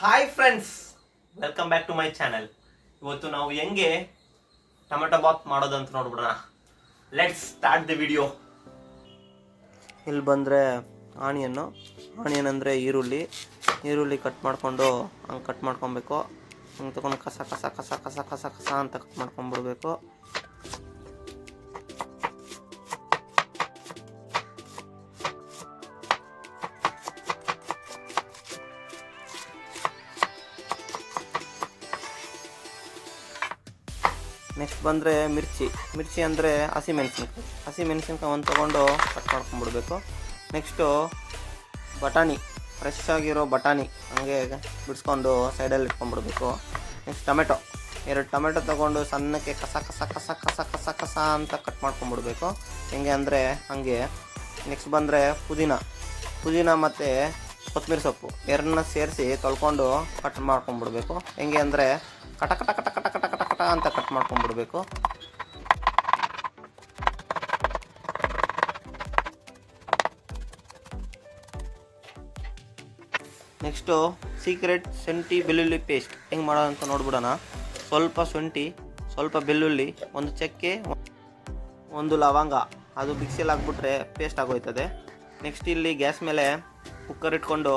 Hi friends, welcome back to my channel. ಇವತ್ತು ನಾವು ಹೆಂಗೆ ಟೊಮೆಟೊ ಬಾತ್ ಮಾಡೋದಂತ ನೋಡ್ಬಿಡೋಣ. Let's start the video. ಇಲ್ಲಿ ಬಂದರೆ ಆನಿಯನ್ ಅಂದರೆ ಈರುಳ್ಳಿ ಕಟ್ ಮಾಡಿಕೊಂಡು ಹಂಗೆ ಕಟ್ ಮಾಡ್ಕೊಬೇಕು. ಹಂಗೆ ತಗೊಂಡು ಕಸ ಕಸ ಕಸ ಕಸ ಕಸ ಕಸ ಅಂತ ಕಟ್ ಮಾಡ್ಕೊಂಡ್ಬಿಡ್ಬೇಕು. ನೆಕ್ಸ್ಟ್ ಬಂದರೆ ಮಿರ್ಚಿ ಅಂದರೆ ಹಸಿಮೆಣಸಿನ್ಕಾಯಿ ಒಂದು ತೊಗೊಂಡು ಕಟ್ ಮಾಡ್ಕೊಂಡ್ಬಿಡ್ಬೇಕು. ನೆಕ್ಸ್ಟು ಫ್ರೆಶ್ ಆಗಿರೋ ಬಟಾಣಿ ಹಂಗೆ ಬಿಡಿಸ್ಕೊಂಡು ಸೈಡಲ್ಲಿ ಇಟ್ಕೊಂಡ್ಬಿಡ್ಬೇಕು. ನೆಕ್ಸ್ಟ್ ಎರಡು ಟೊಮೆಟೊ ತೊಗೊಂಡು ಸಣ್ಣಕ್ಕೆ ಕಸ ಕಸ ಕಸ ಕಸ ಕಸ ಕಸ ಅಂತ ಕಟ್ ಮಾಡ್ಕೊಂಡ್ಬಿಡ್ಬೇಕು. ಹೆಂಗೆ ಅಂದರೆ ಹಾಗೆ. ನೆಕ್ಸ್ಟ್ ಬಂದರೆ ಪುದೀನ ಮತ್ತು ಕೊತ್ತಂಬರಿ ಸೊಪ್ಪು ಎರಡನ್ನ ಸೇರಿಸಿ ತೊಳ್ಕೊಂಡು ಕಟ್ ಮಾಡ್ಕೊಂಡ್ಬಿಡ್ಬೇಕು. ಹೆಂಗೆ ಅಂದರೆ ಕಟ ಕಟ ಕಟ ಕಟ ಕಟ ಕಟ ಕಟ ಅಂತ ಕಟ್ ಮಾಡ್ಕೊಂಡ್ಬಿಡ್ಬೇಕು. ನೆಕ್ಸ್ಟು ಸೀಕ್ರೆಟ್ ಶುಂಠಿ ಬೆಳ್ಳುಳ್ಳಿ ಪೇಸ್ಟ್ ಹೆಂಗೆ ಮಾಡೋದಂತ ನೋಡ್ಬಿಡೋಣ. ಸ್ವಲ್ಪ ಶುಂಠಿ, ಸ್ವಲ್ಪ ಬೆಳ್ಳುಳ್ಳಿ, ಒಂದು ಚಕ್ಕೆ, ಒಂದು ಲವಂಗ, ಅದು ಮಿಕ್ಸಿಯಲ್ಲಿ ಹಾಕ್ಬಿಟ್ರೆ ಪೇಸ್ಟ್ ಆಗೋಯ್ತದೆ. ನೆಕ್ಸ್ಟ್ ಇಲ್ಲಿ ಗ್ಯಾಸ್ ಮೇಲೆ ಕುಕ್ಕರ್ ಇಟ್ಕೊಂಡು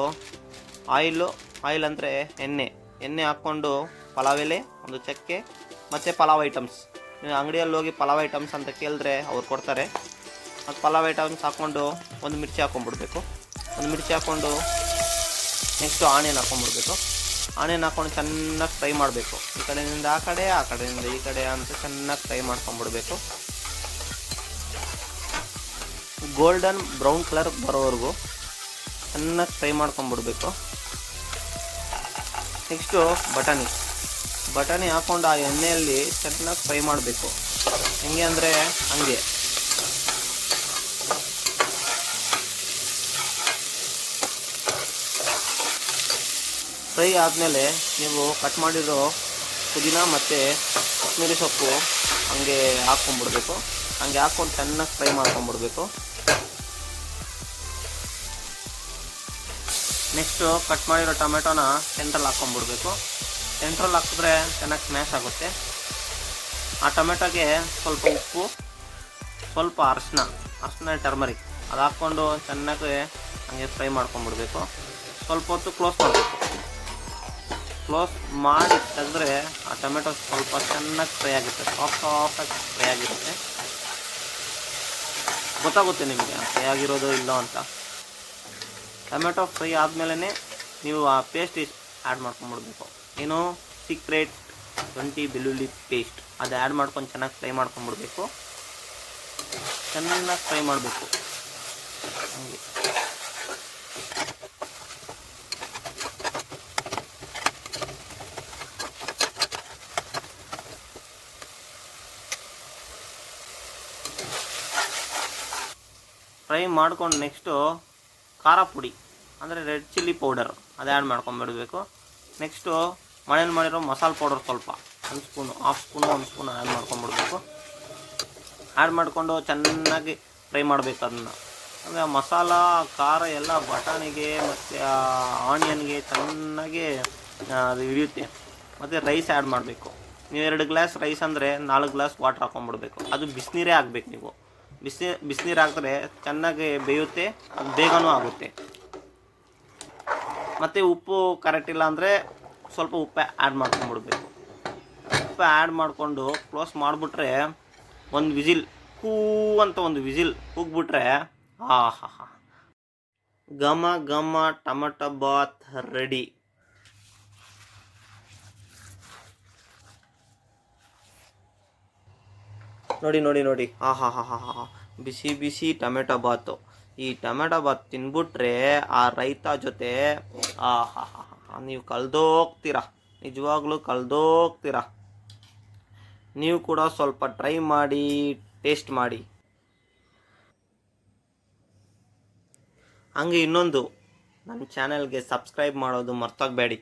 ಆಯಿಲ್ ಅಂದರೆ ಎಣ್ಣೆ ಹಾಕ್ಕೊಂಡು ಪಲಾವ್ ಎಲೆ, ಒಂದು ಚಕ್ಕೆ ಮತ್ತು ಪಲಾವ್ ಐಟಮ್ಸ್. ನೀವು ಅಂಗಡಿಯಲ್ಲಿ ಹೋಗಿ ಪಲಾವ್ ಐಟಮ್ಸ್ ಅಂತ ಕೇಳಿದ್ರೆ ಅವ್ರು ಕೊಡ್ತಾರೆ. ಮತ್ತು ಪಲಾವ್ ಐಟಮ್ಸ್ ಹಾಕ್ಕೊಂಡು ಒಂದು ಮಿರ್ಚಿ ಹಾಕ್ಕೊಂಡ್ಬಿಡ್ಬೇಕು. ನೆಕ್ಸ್ಟು ಆನಿಯನ್ ಹಾಕ್ಕೊಂಡ್ಬಿಡ್ಬೇಕು. ಆನಿಯನ್ ಹಾಕ್ಕೊಂಡು ಚೆನ್ನಾಗಿ ಫ್ರೈ ಮಾಡಬೇಕು. ಈ ಕಡೆಯಿಂದ ಆ ಕಡೆಯಿಂದ ಈ ಕಡೆ ಅಂತ ಚೆನ್ನಾಗಿ ಫ್ರೈ ಮಾಡ್ಕೊಂಡ್ಬಿಡ್ಬೇಕು. ಗೋಲ್ಡನ್ ಬ್ರೌನ್ ಕಲರ್ ಬರೋವರೆಗೂ ಚೆನ್ನಾಗಿ ಫ್ರೈ ಮಾಡ್ಕೊಂಡ್ಬಿಡ್ಬೇಕು. ನೆಕ್ಸ್ಟು ಬಟಾಣಿ ಹಾಕ್ಕೊಂಡು ಆ ಎಣ್ಣೆಯಲ್ಲಿ ಚೆನ್ನಾಗಿ ಫ್ರೈ ಮಾಡಬೇಕು. ಹೆಂಗೆ ಅಂದರೆ ಹಂಗೆ. ಫ್ರೈ ಆದಮೇಲೆ ನೀವು ಕಟ್ ಮಾಡಿರೋ ಪುದೀನ ಮತ್ತು ಕೊತ್ತಂಬರಿ ಸೊಪ್ಪು ಹಂಗೆ ಹಾಕ್ಕೊಂಡ್ಬಿಡ್ಬೇಕು. ಹಂಗೆ ಹಾಕ್ಕೊಂಡು ಚೆನ್ನಾಗಿ ಫ್ರೈ ಮಾಡ್ಕೊಂಡ್ಬಿಡ್ಬೇಕು. ನೆಕ್ಸ್ಟು ಕಟ್ ಮಾಡಿರೋ ಟೊಮೆಟೊನ ಸೆಂಟ್ರಲ್ಲಿ ಹಾಕ್ಕೊಂಡ್ಬಿಡ್ಬೇಕು. ಸೆಂಟ್ರಲ್ಲಿ ಹಾಕಿದ್ರೆ ಚೆನ್ನಾಗಿ ಸ್ಮ್ಯಾಶ್ ಆಗುತ್ತೆ. ಆ ಟೊಮೆಟೊಗೆ ಸ್ವಲ್ಪ ಉಪ್ಪು, ಸ್ವಲ್ಪ ಅರಿಶಿನ ಟರ್ಮರಿಕ್ ಅದು ಹಾಕ್ಕೊಂಡು ಚೆನ್ನಾಗಿ ಹಂಗೆ ಫ್ರೈ ಮಾಡ್ಕೊಂಡ್ಬಿಡ್ಬೇಕು. ಸ್ವಲ್ಪ ಹೊತ್ತು ಕ್ಲೋಸ್ ಮಾಡಬೇಕು. ಕ್ಲೋಸ್ ಮಾಡಿ ತೆಗೆದ್ರೆ ಆ ಟೊಮೆಟೊ ಸ್ವಲ್ಪ ಚೆನ್ನಾಗಿ ಫ್ರೈ ಆಗುತ್ತೆ, ಸಾಫ್ಟಾಗಿ ಫ್ರೈ ಆಗಿರುತ್ತೆ. ಗೊತ್ತಾಗುತ್ತೆ ನಿಮಗೆ ಫ್ರೈ ಆಗಿರೋದು ಇಲ್ಲೋ ಅಂತ. ಟೊಮೆಟೊ ಫ್ರೈ ಆದಮೇಲೆ ನೀವು ಆ ಪೇಸ್ಟ್ ಆ್ಯಡ್ ಮಾಡ್ಕೊಂಡ್ಬಿಡ್ಬೇಕು. ಏನು ಸೀಕ್ರೆಟ್ ಶುಂಠಿ ಬೆಳ್ಳುಳ್ಳಿ ಪೇಸ್ಟ್ ಅದು ಆ್ಯಡ್ ಮಾಡ್ಕೊಂಡು ಚೆನ್ನಾಗಿ ಫ್ರೈ ಮಾಡ್ಕೊಂಡ್ಬಿಡ್ಬೇಕು. ಚೆನ್ನಾಗಿ ಫ್ರೈ ಮಾಡಬೇಕು. ಹಂಗೆ ಫ್ರೈ ಮಾಡ್ಕೊಂಡು ನೆಕ್ಸ್ಟು ಖಾರ ಪುಡಿ ಅಂದರೆ ರೆಡ್ ಚಿಲ್ಲಿ ಪೌಡರ್ ಅದು ಆ್ಯಡ್ ಮಾಡ್ಕೊಂಬಿಡಬೇಕು. ನೆಕ್ಸ್ಟು ಮನೇಲಿ ಮಾಡಿರೋ ಮಸಾಲೆ ಪೌಡರ್ ಸ್ವಲ್ಪ ಒಂದು ಸ್ಪೂನು, ಹಾಫ್ ಸ್ಪೂನು, ಒಂದು ಸ್ಪೂನ್ ಆ್ಯಡ್ ಮಾಡ್ಕೊಂಬಿಡ್ಬೇಕು. ಆ್ಯಡ್ ಮಾಡಿಕೊಂಡು ಚೆನ್ನಾಗಿ ಫ್ರೈ ಮಾಡಬೇಕು ಅದನ್ನು. ಅಂದರೆ ಮಸಾಲ ಖಾರ ಎಲ್ಲ ಬಟಾಣಿಗೆ ಮತ್ತು ಆನಿಯನ್ಗೆ ಚೆನ್ನಾಗಿ ಅದು ಹಿಡಿಯುತ್ತೆ. ಮತ್ತು ರೈಸ್ ಆ್ಯಡ್ ಮಾಡಬೇಕು. ನೀವು 2 ಗ್ಲಾಸ್ ರೈಸ್ ಅಂದರೆ 4 ಗ್ಲಾಸ್ ವಾಟ್ರ್ ಹಾಕ್ಕೊಂಬಿಡ್ಬೇಕು. ಅದು ಬಿಸಿನೀರೇ ಆಗಬೇಕು. ನೀವು ಬಿಸಿನೀರು ಹಾಕಿದ್ರೆ ಚೆನ್ನಾಗಿ ಬೇಯುತ್ತೆ, ಅದು ಬೇಗನೂ ಆಗುತ್ತೆ. ಮತ್ತು ಉಪ್ಪು ಕರೆಕ್ಟ್ ಇಲ್ಲ ಅಂದರೆ ಸ್ವಲ್ಪ ಉಪ್ಪು ಆ್ಯಡ್ ಮಾಡ್ಕೊಂಡ್ಬಿಡ್ಬೇಕು. ಉಪ್ಪು ಆ್ಯಡ್ ಮಾಡಿಕೊಂಡು ಕ್ಲೋಸ್ ಮಾಡಿಬಿಟ್ರೆ ಒಂದು ವಿಸಿಲ್ ಒಂದು ವಿಸಿಲ್ ಕೂಗ್ಬಿಟ್ರೆ ಘಮ ಟೊಮೆಟೊ ಬಾತ್ ರೆಡಿ. ನೋಡಿ ಬಿಸಿ ಟೊಮೆಟೊ ಬಾತು. ಈ ಟೊಮೆಟೊ ಬಾತ್ ತಿನ್ಬಿಟ್ರೆ ಆ ರೈತ ಜೊತೆ ನೀವು ಕಳೆದೋಗ್ತೀರ, ನಿಜವಾಗ್ಲೂ ಕಳೆದೋಗ್ತೀರ. ನೀವು ಕೂಡ ಸ್ವಲ್ಪ ಟ್ರೈ ಮಾಡಿ, ಟೇಸ್ಟ್ ಮಾಡಿ. ಹಂಗೆ ಇನ್ನೊಂದು, ನನ್ನ ಚಾನೆಲ್ಗೆ ಸಬ್ಸ್ಕ್ರೈಬ್ ಮಾಡೋದು ಮರ್ತೋಗಬೇಡಿ.